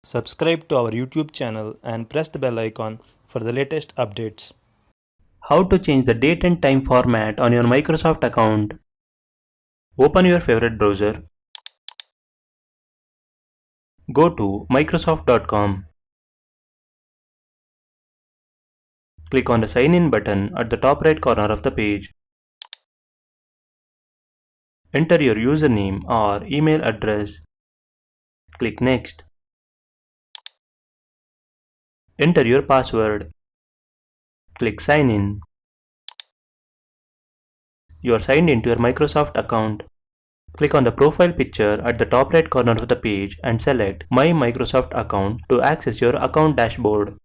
Subscribe to our YouTube channel and press the bell icon for the latest updates. How to change the date and time format on your Microsoft account. Open your favorite browser. Go to Microsoft.com. Click on the Sign In button at the top right corner of the page. Enter your username or email address. Click Next. Enter your password. Click Sign In. You are signed into your Microsoft account. Click on the profile picture at the top right corner of the page and select My Microsoft Account to access your account dashboard.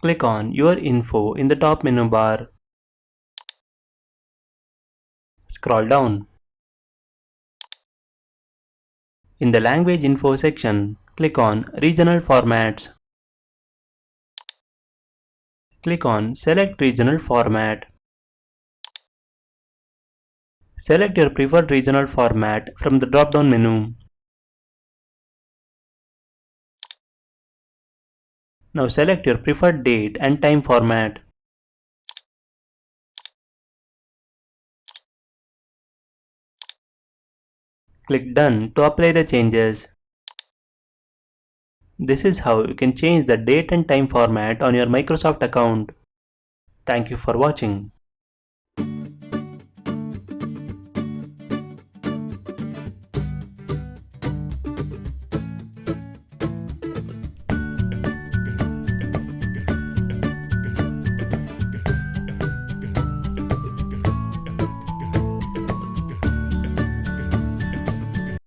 Click on Your Info in the top menu bar. Scroll down. In the Language Info section, click on Regional Formats. Click on Select Regional Format. Select your preferred regional format from the drop-down menu. Now select your preferred date and time format. Click Done to apply the changes. This is how you can change the date and time format on your Microsoft account. Thank you for watching.